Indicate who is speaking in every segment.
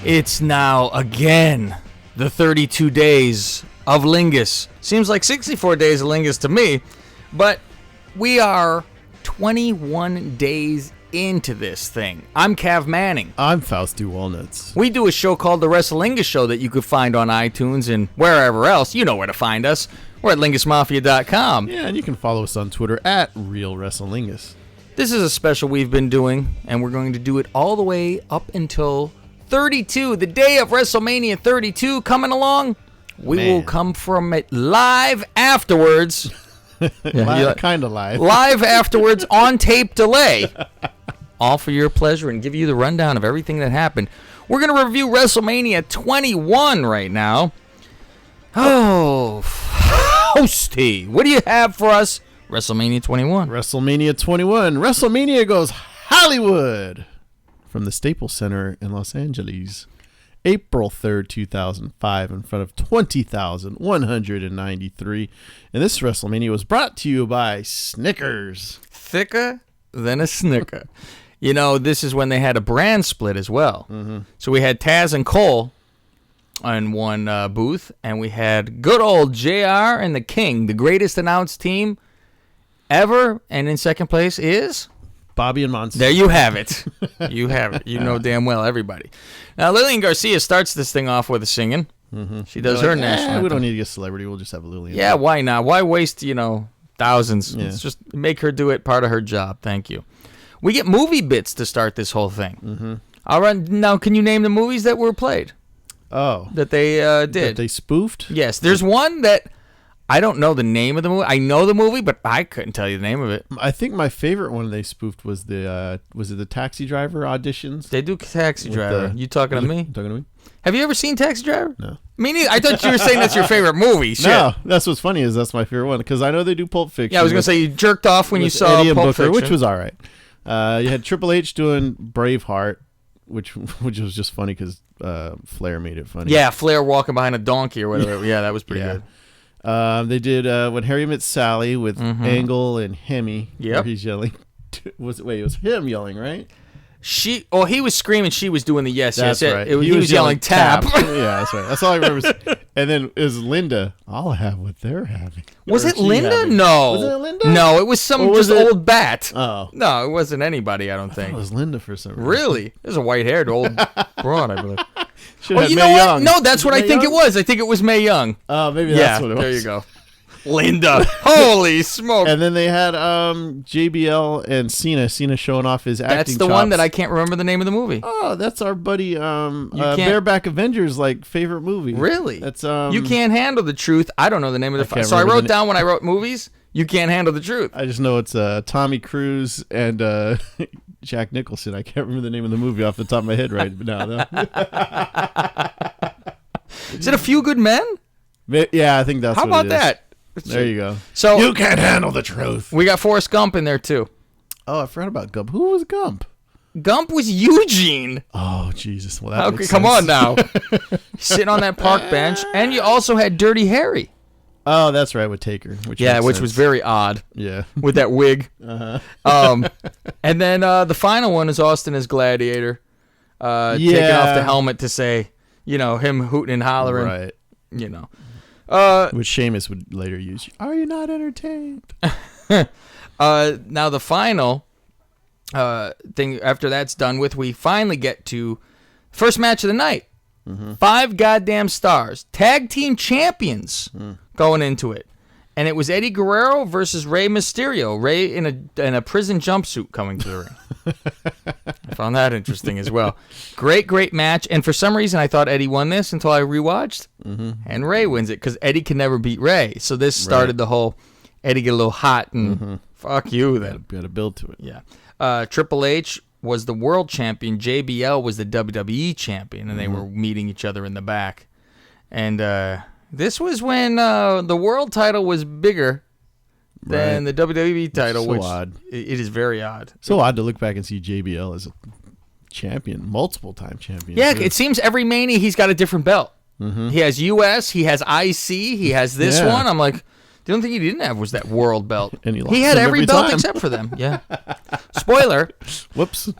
Speaker 1: It's now again the 32 days of Lingus. Seems like 64 days of Lingus to me, but we are 21 days into this thing. I'm Cav Manning.
Speaker 2: I'm Fausti Walnuts.
Speaker 1: We do a show called the Wrestlingus Show that you could find on iTunes and wherever else. You know where to find us. We're at lingusmafia.com.
Speaker 2: Yeah, and you can follow us on Twitter at RealWrestleLingus.
Speaker 1: This is a special we've been doing, and we're going to do it all the way up until 32, the day of WrestleMania 32 coming along. We will come from it live afterwards.
Speaker 2: Kind of live.
Speaker 1: Live afterwards on tape delay. All for your pleasure and give you the rundown of everything that happened. We're going to review WrestleMania 21 right now. Oh, Hosty, what do you have for us? WrestleMania 21.
Speaker 2: WrestleMania 21. WrestleMania goes Hollywood from the Staples Center in Los Angeles. April 3rd, 2005, in front of 20,193. And this WrestleMania was brought to you by Snickers.
Speaker 1: Thicker than a Snicker. You know, this is when they had a brand split as well. Mm-hmm. So we had Taz and Cole on one booth, and we had good old JR and the King, the greatest announced team ever. And in second place is
Speaker 2: Bobby and Monster.
Speaker 1: There you have it. You have it. You know damn well everybody. Now, Lillian Garcia starts this thing off with a singing. Mm-hmm. She does her national anthem.
Speaker 2: We don't need to get a celebrity. We'll just have Lillian.
Speaker 1: Yeah, why not? Why waste, thousands?
Speaker 2: Yeah.
Speaker 1: Let's just make her do it, part of her job. Thank you. We get movie bits to start this whole thing. Mm-hmm. All right. Now, can you name the movies that were played?
Speaker 2: Oh.
Speaker 1: That they did.
Speaker 2: That they spoofed?
Speaker 1: Yes. There's one that I don't know the name of the movie. I know the movie, but I couldn't tell you the name of it.
Speaker 2: I think my favorite one they spoofed was the Taxi Driver auditions?
Speaker 1: They do Taxi Driver. You talking to me?
Speaker 2: Talking to me?
Speaker 1: Have you ever seen Taxi Driver?
Speaker 2: No.
Speaker 1: Me neither. I thought you were saying that's your favorite movie. Shit.
Speaker 2: No, that's what's funny is that's my favorite one because I know they do Pulp Fiction.
Speaker 1: Yeah, I was gonna say you jerked off when you saw
Speaker 2: Eddie and
Speaker 1: Pulp
Speaker 2: Booker,
Speaker 1: Fiction,
Speaker 2: which was all right. You had Triple H doing Braveheart, which was just funny because Flair made it funny.
Speaker 1: Yeah, Flair walking behind a donkey or whatever. Yeah, that was pretty good.
Speaker 2: They did When Harry Met Sally with Angle and Hemi.
Speaker 1: Yep.
Speaker 2: He's yelling. It was him yelling, right?
Speaker 1: He was screaming. She was doing the yes.
Speaker 2: That's
Speaker 1: yes.
Speaker 2: right.
Speaker 1: He was yelling tap.
Speaker 2: Yeah, that's right. That's all I remember. And then is Linda. I'll have what they're having.
Speaker 1: Was it Linda? No.
Speaker 2: Was it Linda?
Speaker 1: No, it was some old bat.
Speaker 2: Oh.
Speaker 1: No, it wasn't anybody, I don't think.
Speaker 2: It was Linda for some reason.
Speaker 1: Really? It was a white-haired old broad, I believe.
Speaker 2: You know
Speaker 1: what? No, that's what I think it was. I think it was Mae Young.
Speaker 2: Oh, maybe that's what it was.
Speaker 1: There you go. Linda. Holy smoke.
Speaker 2: And then they had JBL and Cena showing off his acting
Speaker 1: That's the
Speaker 2: chops.
Speaker 1: one that I can't remember the name of the movie.
Speaker 2: Oh, that's our buddy Bareback Avengers favorite movie.
Speaker 1: Really?
Speaker 2: That's
Speaker 1: You Can't Handle the Truth. I don't know the name of the So I wrote down when I wrote movies, You Can't Handle the Truth.
Speaker 2: I just know it's Tommy Cruise and Jack Nicholson. I can't remember the name of the movie off the top of my head right now though.
Speaker 1: Is it A Few Good Men?
Speaker 2: Yeah, I think that's
Speaker 1: How
Speaker 2: what
Speaker 1: about that?
Speaker 2: There you go.
Speaker 1: So
Speaker 2: You Can't Handle the Truth.
Speaker 1: We got Forrest Gump in there too.
Speaker 2: Oh, I forgot about Gump. Who was Gump?
Speaker 1: Gump was Eugene.
Speaker 2: Oh, Jesus. Well, that makes
Speaker 1: come
Speaker 2: sense.
Speaker 1: on now. Sitting on that park bench. And you also had Dirty Harry.
Speaker 2: Oh, that's right, with Taker. Which
Speaker 1: was very odd.
Speaker 2: Yeah.
Speaker 1: With that wig.
Speaker 2: Uh-huh.
Speaker 1: And then the final one is Austin as Gladiator. Taking off the helmet to say, him hooting and hollering.
Speaker 2: Right.
Speaker 1: Which
Speaker 2: Sheamus would later use. Are you not entertained?
Speaker 1: Now the final thing after that's done with, we finally get to first match of the night. Mm-hmm. 5 goddamn stars, tag team champions going into it, and it was Eddie Guerrero versus Rey Mysterio. Rey in a prison jumpsuit coming to the ring. I found that interesting as well. Great match, and for some reason I thought Eddie won this until I rewatched, and Rey wins it because Eddie can never beat Rey. So this started the whole Eddie get a little hot and fuck you then.
Speaker 2: Got to build to it.
Speaker 1: Yeah. Triple H was the world champion. JBL was the WWE champion, and they were meeting each other in the back. And this was when the world title was bigger than the WWE title,
Speaker 2: so
Speaker 1: which
Speaker 2: odd.
Speaker 1: It is very odd.
Speaker 2: So odd to look back and see JBL as a champion, multiple-time champion.
Speaker 1: Yeah, it seems every Mania he's got a different belt. He has US, he has IC, he has this one. I'm like, the only thing he didn't have was that world belt.
Speaker 2: And
Speaker 1: he had every belt
Speaker 2: time.
Speaker 1: except for them. Yeah. Spoiler.
Speaker 2: Whoops.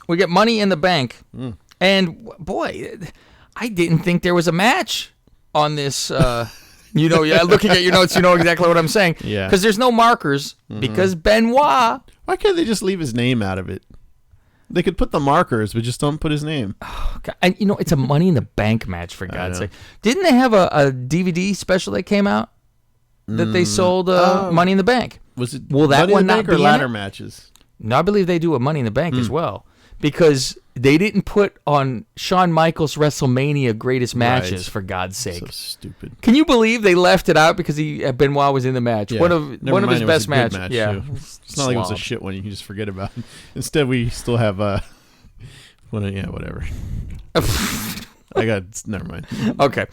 Speaker 1: We get Money in the Bank. And boy, I didn't think there was a match on this. Looking at your notes, you know exactly what I'm saying.
Speaker 2: Yeah.
Speaker 1: Because there's no markers. Because Benoit.
Speaker 2: Why can't they just leave his name out of it? They could put the markers, but just don't put his name.
Speaker 1: Oh, God. And it's a Money in the Bank match, for God's sake. Didn't they have a DVD special that came out that they sold Money in the Bank?
Speaker 2: Was it
Speaker 1: Will that
Speaker 2: Money
Speaker 1: one
Speaker 2: in the
Speaker 1: not
Speaker 2: Bank
Speaker 1: be
Speaker 2: or
Speaker 1: in
Speaker 2: ladder
Speaker 1: it?
Speaker 2: matches?
Speaker 1: No, I believe they do a Money in the Bank as well. Because they didn't put on Shawn Michaels' WrestleMania greatest matches, for God's sake.
Speaker 2: So stupid.
Speaker 1: Can you believe they left it out because Benoit was in the match?
Speaker 2: Yeah.
Speaker 1: One of his best matches.
Speaker 2: match
Speaker 1: Yeah,
Speaker 2: too. It's not like it was a shit one you can just forget about. Instead, we still have whatever. Never mind.
Speaker 1: Okay.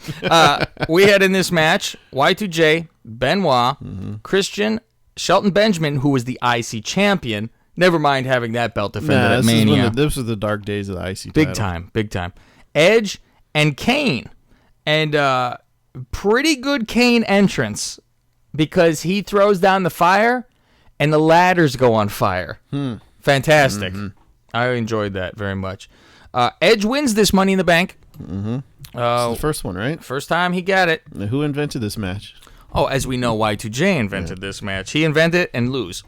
Speaker 1: We had in this match Y2J, Benoit, Christian, Shelton Benjamin, who was the IC champion. Never mind having that belt defended at Mania.
Speaker 2: This was the dark days of the IC title.
Speaker 1: Big time. Edge and Kane. And pretty good Kane entrance because he throws down the fire and the ladders go on fire. Fantastic. I enjoyed that very much. Edge wins this Money in the Bank.
Speaker 2: This is the first one, right?
Speaker 1: First time he got it.
Speaker 2: Now, who invented this match?
Speaker 1: Oh, as we know, Y2J invented this match. He invented it and lose.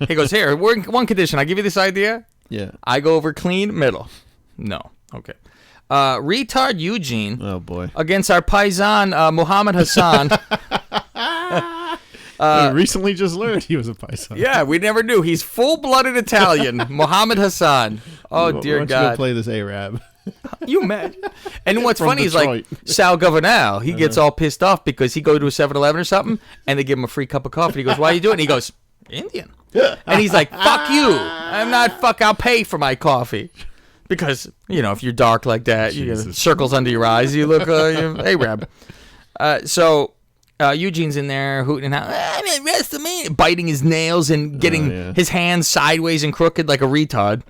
Speaker 1: He goes, here, we're in one condition. I give you this idea.
Speaker 2: Yeah.
Speaker 1: I go over clean, middle. No. Okay. Retard Eugene.
Speaker 2: Oh, boy.
Speaker 1: Against our paisan, Muhammad Hassan.
Speaker 2: We recently just learned he was a paisan.
Speaker 1: Yeah, we never knew. He's full-blooded Italian. Muhammad Hassan. Oh, dear
Speaker 2: Why don't
Speaker 1: God.
Speaker 2: you go play this Arab?
Speaker 1: You imagine? And what's
Speaker 2: From
Speaker 1: funny
Speaker 2: Detroit.
Speaker 1: is like Sal Governale, he gets all pissed off because he go to a 7-Eleven or something and they give him a free cup of coffee. He goes, why are you doing it? And he goes, Indian. And he's like, fuck you. I'll pay for my coffee. Because, if you're dark like that, you get circles under your eyes, you look Arab. So Eugene's in there hooting and hollering, I'm at WrestleMania, biting his nails and getting his hands sideways and crooked like a retard.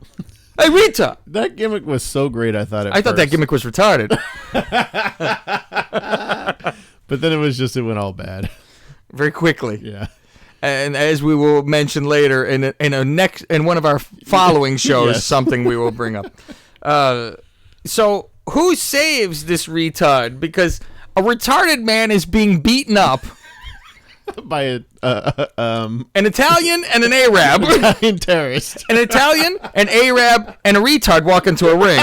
Speaker 1: Hey, retard!
Speaker 2: That gimmick was so great, I thought
Speaker 1: thought that gimmick was retarded.
Speaker 2: But then it went all bad.
Speaker 1: Very quickly.
Speaker 2: Yeah.
Speaker 1: And as we will mention later in one of our following shows,
Speaker 2: Yes.
Speaker 1: something we will bring up. So who saves this retard? Because a retarded man is being beaten up.
Speaker 2: By an
Speaker 1: Italian and an Arab.
Speaker 2: Italian terrorist.
Speaker 1: An Italian, an Arab, and a retard walk into a ring.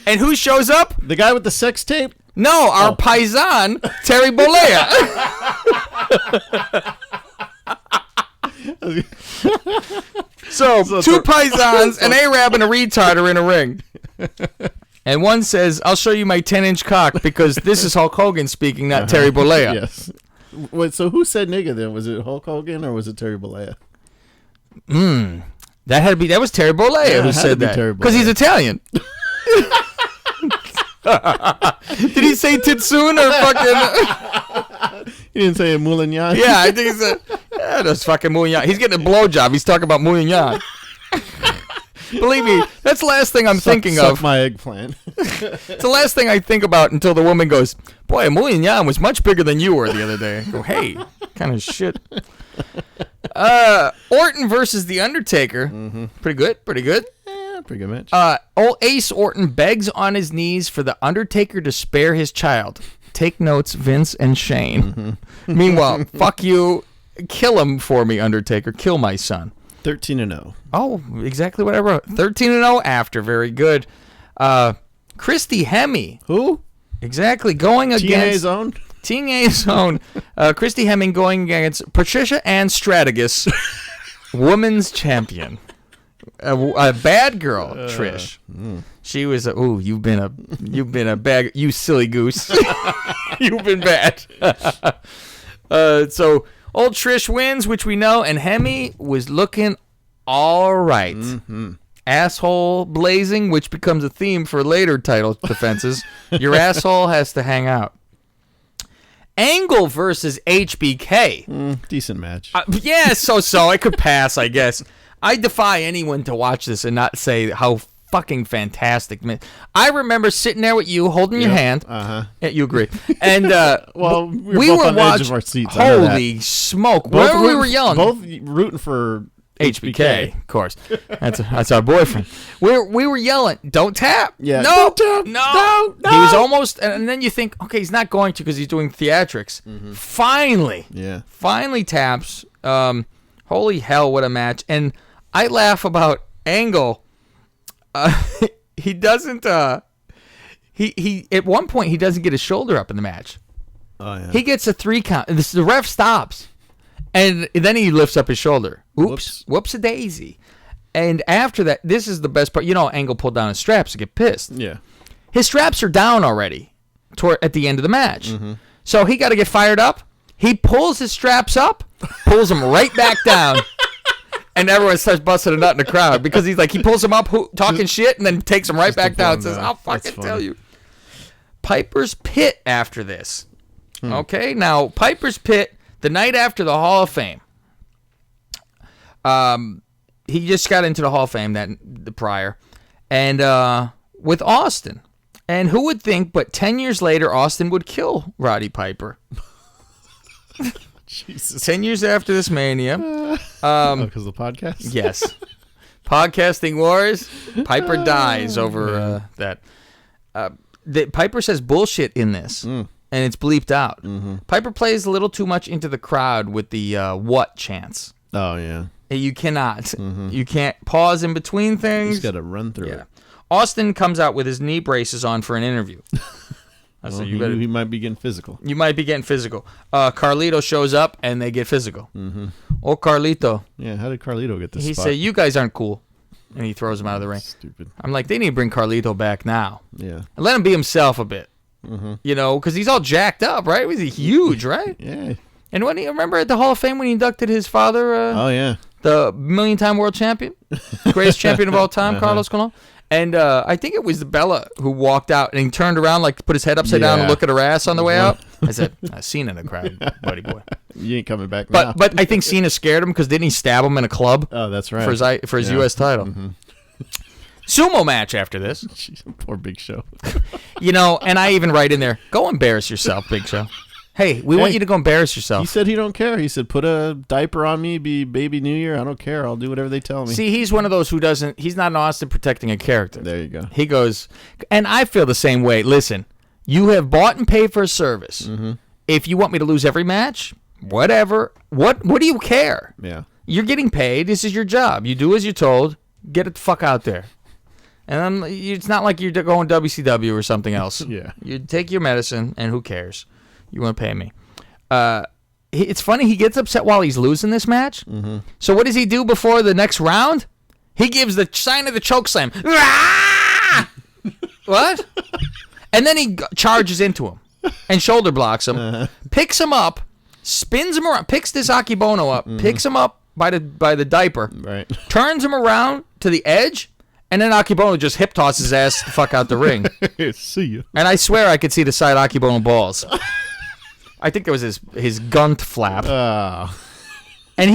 Speaker 1: And who shows up?
Speaker 2: The guy with the sex tape?
Speaker 1: No, our paisan, Terry Bollea. So two paisans, an Arab, and a retard are in a ring. And one says, I'll show you my 10-inch cock because this is Hulk Hogan speaking, not Terry Bollea.
Speaker 2: Yes. Wait, so who said nigga then? Was it Hulk Hogan or was it Terry Bollea?
Speaker 1: That was Terry Bollea who said that. Because he's Italian. Did he say Titsoon or fucking...
Speaker 2: He didn't say Moulignan?
Speaker 1: Yeah, I think he said, that's fucking Moulignan. He's getting a blowjob. He's talking about Moulignan. Believe me, that's the last thing I'm thinking
Speaker 2: suck
Speaker 1: of.
Speaker 2: my eggplant.
Speaker 1: It's the last thing I think about until the woman goes, boy, Moulignan was much bigger than you were the other day. I go, hey, kind of shit. Orton versus The Undertaker. Pretty good.
Speaker 2: Yeah, pretty good match.
Speaker 1: Old Ace Orton begs on his knees for The Undertaker to spare his child. Take notes, Vince and Shane. Meanwhile, fuck you. Kill him for me, Undertaker. Kill my son.
Speaker 2: 13-0.
Speaker 1: Oh, exactly what I wrote. 13-0 after. Very good. Christy Hemme.
Speaker 2: Who?
Speaker 1: Exactly. Going against...
Speaker 2: TNA's own?
Speaker 1: Christy Hemming going against Patricia Ann Stratagus, women's champion. A bad girl, Trish. She was you've been a bad, you silly goose. You've been bad. So old Trish wins, which we know, and Hemme was looking all right. Asshole blazing, which becomes a theme for later title defenses. Your asshole has to hang out. Angle versus HBK.
Speaker 2: Decent match.
Speaker 1: Yeah, so. It could pass, I guess. I defy anyone to watch this and not say how fucking fantastic. Man. I remember sitting there with you, holding your hand.
Speaker 2: Uh-huh.
Speaker 1: Yeah, you agree. And
Speaker 2: well,
Speaker 1: we were
Speaker 2: on the edge
Speaker 1: watching.
Speaker 2: of our seats.
Speaker 1: Holy smoke! Whenever we were young,
Speaker 2: both rooting for
Speaker 1: HBK, of course. That's our boyfriend. We were yelling, "Don't tap!"
Speaker 2: Yeah,
Speaker 1: no,
Speaker 2: don't tap!
Speaker 1: no.
Speaker 2: No.
Speaker 1: He was almost, and then you think, okay, he's not going to because he's doing theatrics. Finally taps. Holy hell, what a match! And I laugh about Angle. He doesn't. He at one point he doesn't get his shoulder up in the match.
Speaker 2: Oh yeah.
Speaker 1: He gets a 3 count. The ref stops. And then he lifts up his shoulder. Whoops-a-daisy. And after that, this is the best part. You know, Angle pulled down his straps to get pissed.
Speaker 2: Yeah.
Speaker 1: His straps are down already at the end of the match. Mm-hmm. So he got to get fired up. He pulls his straps up, pulls them right back down. And everyone starts busting a nut in the crowd because he pulls them up talking shit and then takes them right back down and says, I'll fucking tell you. Piper's Pit after this. Okay, now Piper's Pit, the night after the Hall of Fame. He just got into the Hall of Fame the prior, and with Austin. And who would think, but 10 years later, Austin would kill Roddy Piper.
Speaker 2: Jesus.
Speaker 1: 10 years after this Mania.
Speaker 2: Because of the podcast?
Speaker 1: Yes. Podcasting wars. Piper dies over that. Piper says bullshit in this. And it's bleeped out. Mm-hmm. Piper plays a little too much into the crowd with the what chants.
Speaker 2: Oh, yeah.
Speaker 1: You cannot. Mm-hmm. You can't pause in between things.
Speaker 2: You just got to run through it.
Speaker 1: Austin comes out with his knee braces on for an interview.
Speaker 2: He might be getting physical.
Speaker 1: You might be getting physical. Carlito shows up, and they get physical. Mm-hmm. Oh, Carlito.
Speaker 2: Yeah, how did Carlito get this
Speaker 1: He
Speaker 2: spot?
Speaker 1: said, you guys aren't cool. And he throws him out of the ring.
Speaker 2: Stupid.
Speaker 1: I'm like, they need to bring Carlito back now.
Speaker 2: Yeah.
Speaker 1: And let him be himself a bit. Mm-hmm. You know, because he's all jacked up, right? He's huge, right?
Speaker 2: Yeah.
Speaker 1: And when you remember at the Hall of Fame when he inducted his father?
Speaker 2: Oh, yeah.
Speaker 1: The million-time world champion? Greatest champion of all time, Carlos Colon? And I think it was Bella who walked out and he turned around, put his head upside down and look at her ass on the way out. I said, I've seen in the crowd, buddy boy.
Speaker 2: You ain't coming back now.
Speaker 1: But I think Cena scared him because didn't he stab him in a club?
Speaker 2: Oh, that's right.
Speaker 1: For his U.S. title. Mm-hmm. Sumo match after this.
Speaker 2: Jeez, poor Big Show.
Speaker 1: And I even write in there, go embarrass yourself, Big Show. Hey, we want you to go embarrass yourself.
Speaker 2: He said he don't care. He said, put a diaper on me, be baby New Year. I don't care. I'll do whatever they tell me.
Speaker 1: See, he's one of those who doesn't, he's not an Austin protecting a character.
Speaker 2: There you go.
Speaker 1: He goes, and I feel the same way. Listen, you have bought and paid for a service. Mm-hmm. If you want me to lose every match, whatever. What do you care?
Speaker 2: Yeah.
Speaker 1: You're getting paid. This is your job. You do as you're told. Get it the fuck out there. And it's not like you're going WCW or something else.
Speaker 2: Yeah.
Speaker 1: You take your medicine, and who cares? You want to pay me. It's funny, he gets upset while he's losing this match. Mm-hmm. So what does he do before the next round? He gives the sign of the choke slam. What? And then he charges into him and shoulder blocks him, picks him up, spins him around, picks this Akibono up, picks him up by the diaper,
Speaker 2: right? Turns
Speaker 1: him around to the edge, and then Akibono just hip tosses his ass the fuck out the ring.
Speaker 2: See you.
Speaker 1: And I swear I could see the side Akibono balls. I think it was his gunt flap. And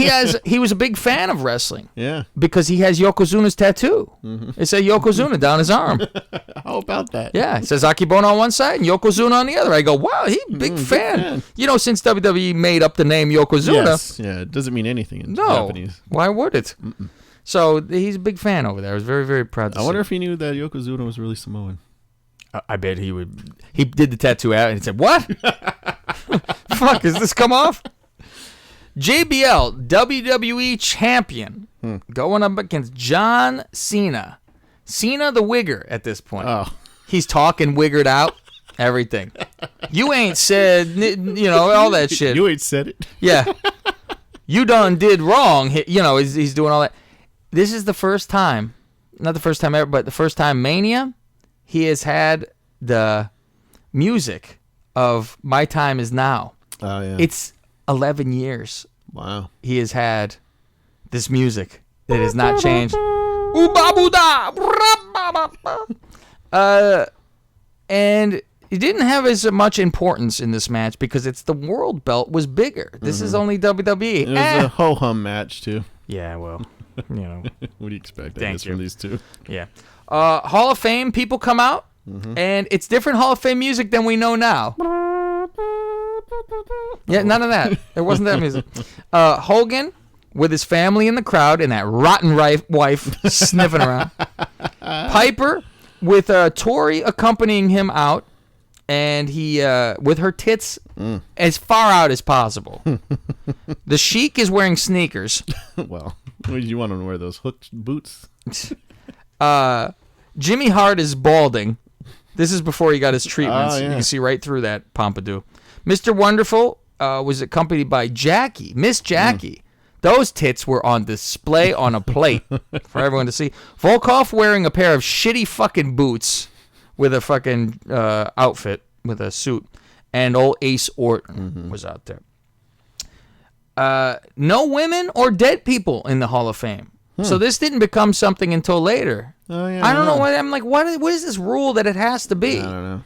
Speaker 1: he was a big fan of wrestling.
Speaker 2: Yeah.
Speaker 1: Because he has Yokozuna's tattoo. Mm-hmm. It said Yokozuna down his arm.
Speaker 2: How about that?
Speaker 1: Yeah. It says Akibono on one side and Yokozuna on the other. I go, wow, he's a big fan. Since WWE made up the name Yokozuna.
Speaker 2: Yes. Yeah, it doesn't mean anything in Japanese.
Speaker 1: Why would it? Mm-mm. So he's a big fan over there. I was very, very proud to see.
Speaker 2: I wonder if he knew that Yokozuna was really Samoan.
Speaker 1: I bet he would. He did the tattoo out and he said, what? Fuck, does this come off? JBL, WWE champion, going up against John Cena. Cena the wigger at this point.
Speaker 2: Oh.
Speaker 1: He's talking wiggered out, everything. You ain't said, all that shit.
Speaker 2: You ain't said it.
Speaker 1: Yeah. You done did wrong. He's doing all that. This is the first time, not the first time ever, but the first time Mania, he has had the music of My Time Is Now.
Speaker 2: Oh, yeah.
Speaker 1: It's 11 years.
Speaker 2: Wow.
Speaker 1: He has had this music that has not changed. And it didn't have as much importance in this match because the world belt was bigger. This is only WWE.
Speaker 2: It was a ho-hum match, too.
Speaker 1: Yeah, well,
Speaker 2: What do you expect,
Speaker 1: Thank you.
Speaker 2: from these two?
Speaker 1: Yeah. Hall of Fame people come out, and it's different Hall of Fame music than we know now. Yeah, none of that. It wasn't that music. Hogan with his family in the crowd and that rotten wife sniffing around. Piper with Tori accompanying him out, and he with her tits as far out as possible. The Sheik is wearing sneakers.
Speaker 2: Well, you want him to wear those hooked boots?
Speaker 1: Jimmy Hart is balding. This is before he got his treatments.
Speaker 2: Oh, yeah.
Speaker 1: You can see right through that pompadour. Mr. Wonderful was accompanied by Jackie, Miss Jackie. Those tits were on display on a plate for everyone to see. Volkov wearing a pair of shitty fucking boots with a fucking outfit, with a suit. And old Ace Orton was out there. No women or dead people in the Hall of Fame. So this didn't become something until later.
Speaker 2: Oh, yeah,
Speaker 1: I don't know why. I'm like, what is this rule that it has to be?
Speaker 2: I don't know.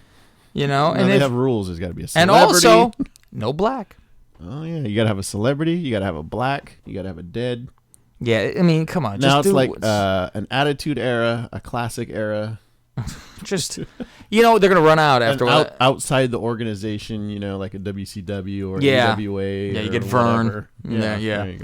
Speaker 1: You know,
Speaker 2: No,
Speaker 1: and
Speaker 2: they have rules. There's got to be a
Speaker 1: and
Speaker 2: celebrity.
Speaker 1: also no black.
Speaker 2: Oh yeah, you got to have a celebrity. You got to have a black. You got to have a dead.
Speaker 1: Yeah, I mean, come on.
Speaker 2: Now
Speaker 1: just
Speaker 2: it's
Speaker 1: do
Speaker 2: like
Speaker 1: what's-
Speaker 2: an attitude era, a classic era.
Speaker 1: just, you know, they're gonna run out
Speaker 2: And
Speaker 1: after
Speaker 2: outside the organization, you know, like a WCW or
Speaker 1: Yeah.
Speaker 2: AWA.
Speaker 1: Yeah, you
Speaker 2: or
Speaker 1: get Vern.
Speaker 2: whatever.
Speaker 1: Yeah, yeah.
Speaker 2: There you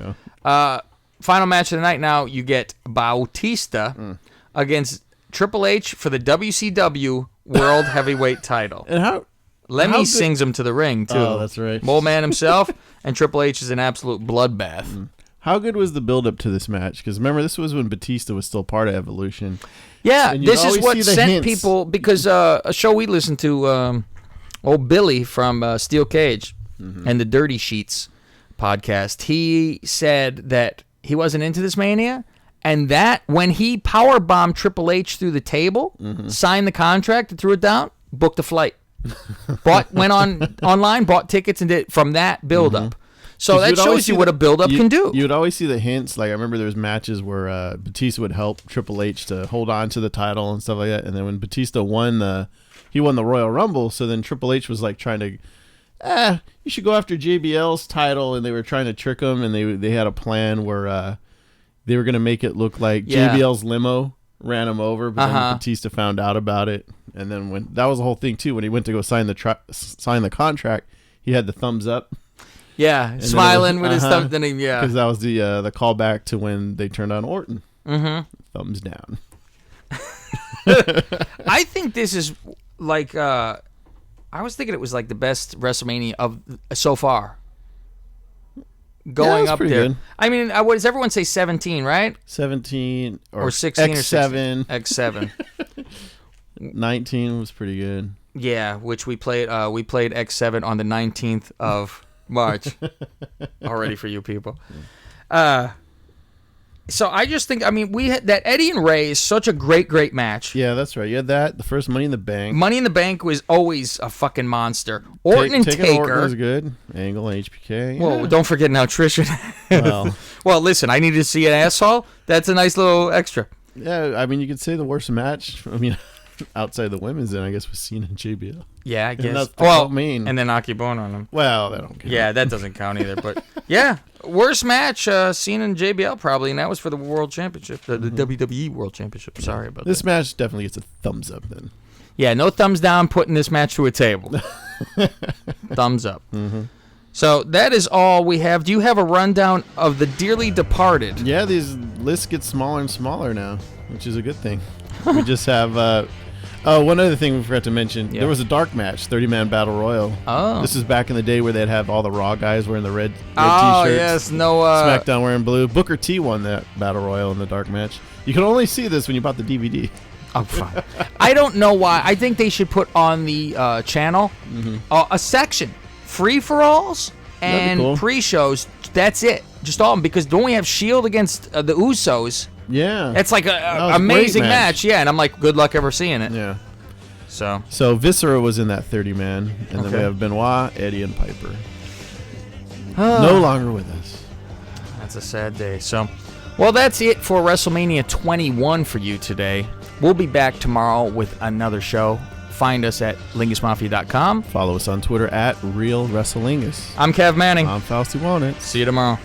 Speaker 2: go.
Speaker 1: Final match of the night. Now you get Batista against Triple H for the WCW World Heavyweight Title.
Speaker 2: And how
Speaker 1: Lemmy
Speaker 2: good-
Speaker 1: sings him to the ring too.
Speaker 2: Oh, that's right.
Speaker 1: Mole Man himself, and Triple H is an absolute bloodbath.
Speaker 2: How good was the build up to this match? Because remember, this was when Batista was still part of Evolution.
Speaker 1: Yeah,
Speaker 2: And you
Speaker 1: this is
Speaker 2: always
Speaker 1: what
Speaker 2: see the
Speaker 1: sent
Speaker 2: hints.
Speaker 1: people, because a show we listened to, old Billy from Steel Cage and the Dirty Sheets podcast, he said that he wasn't into this Mania, and that when he powerbombed Triple H through the table, signed the contract and threw it down, booked a flight. Went online, bought tickets, and did from that build up. So
Speaker 2: 'Cause
Speaker 1: that
Speaker 2: you'd always
Speaker 1: shows you
Speaker 2: see
Speaker 1: what a build up can do.
Speaker 2: You would always see the hints. Like I remember there was matches where Batista would help Triple H to hold on to the title and stuff like that. And then when Batista won the Royal Rumble, so then Triple H was like trying to, you should go after JBL's title, and they were trying to trick him, and they had a plan where they were gonna make it look like
Speaker 1: Yeah.
Speaker 2: JBL's limo ran him over, but then Batista found out about it, and then when that was the whole thing too. When he went to go sign the contract, he had the thumbs up.
Speaker 1: Yeah,
Speaker 2: then
Speaker 1: smiling
Speaker 2: it
Speaker 1: with
Speaker 2: was-
Speaker 1: his thumb. Then
Speaker 2: Because that was the callback to when they turned on Orton.
Speaker 1: Mm-hmm.
Speaker 2: Thumbs down.
Speaker 1: I think this is like I was thinking it was like the best WrestleMania of so far. Going
Speaker 2: it's
Speaker 1: up
Speaker 2: pretty
Speaker 1: there.
Speaker 2: good.
Speaker 1: I mean, what does everyone say? 17, right?
Speaker 2: 17
Speaker 1: Or 16
Speaker 2: X7.
Speaker 1: or 16. X7.
Speaker 2: 19 was pretty good.
Speaker 1: Yeah, which we played. We played X7 on the 19th of March. Already for you people. So I just think, I mean, we had that Eddie and Ray is such a great match.
Speaker 2: Yeah, that's right. You had that. The first Money in the Bank.
Speaker 1: Money in the Bank was always a fucking monster. Orton and
Speaker 2: Taking
Speaker 1: Taker.
Speaker 2: Orton was good. Angle and HBK.
Speaker 1: Whoa,
Speaker 2: Yeah.
Speaker 1: don't forget now Trish.
Speaker 2: Well,
Speaker 1: Well, listen, I need to see an asshole. That's a nice little extra.
Speaker 2: yeah, I mean, you could say the worst match. I mean, outside the women's, then I guess was Cena and JBL.
Speaker 1: Yeah, I guess.
Speaker 2: that's the
Speaker 1: Well,
Speaker 2: main.
Speaker 1: and then Akibone on him.
Speaker 2: Well, that don't count.
Speaker 1: Yeah, that doesn't count either. But yeah, worst match, Cena and JBL probably, and that was for the World Championship, the WWE World Championship. Sorry about
Speaker 2: This
Speaker 1: that.
Speaker 2: match definitely gets a thumbs up then.
Speaker 1: Yeah, no thumbs down putting this match to a table. Thumbs up. So that is all we have. Do you have a rundown of the dearly departed?
Speaker 2: Yeah, these lists get smaller and smaller now, which is a good thing. We just have. One other thing we forgot to mention.
Speaker 1: Yeah.
Speaker 2: There was a dark match, 30-man battle royal.
Speaker 1: Oh.
Speaker 2: This is back in the day where they'd have all the Raw guys wearing the red
Speaker 1: Oh,
Speaker 2: t-shirts.
Speaker 1: yes. No.
Speaker 2: SmackDown wearing blue. Booker T won that battle royal in the dark match. You can only see this when you bought the DVD.
Speaker 1: Oh, fine. I don't know why. I think they should put on the channel a section. Free-for-alls
Speaker 2: That'd be
Speaker 1: and
Speaker 2: cool.
Speaker 1: pre-shows. That's it. Just all of them. Because don't we have Shield against the Usos?
Speaker 2: Yeah.
Speaker 1: That's like
Speaker 2: was
Speaker 1: an
Speaker 2: a great
Speaker 1: amazing
Speaker 2: match.
Speaker 1: match. Yeah, and I'm like, good luck ever seeing it.
Speaker 2: Yeah.
Speaker 1: So,
Speaker 2: Viscera was in that 30-man. And then
Speaker 1: Okay.
Speaker 2: we have Benoit, Eddie, and Piper. No longer with us.
Speaker 1: that's a sad day. So, well, that's it for WrestleMania 21 for you today. We'll be back tomorrow with another show. Find us at lingusmafia.com.
Speaker 2: Follow us on Twitter at RealWrestlelingus.
Speaker 1: I'm Kev Manning.
Speaker 2: I'm Fausti Won't It.
Speaker 1: See you tomorrow.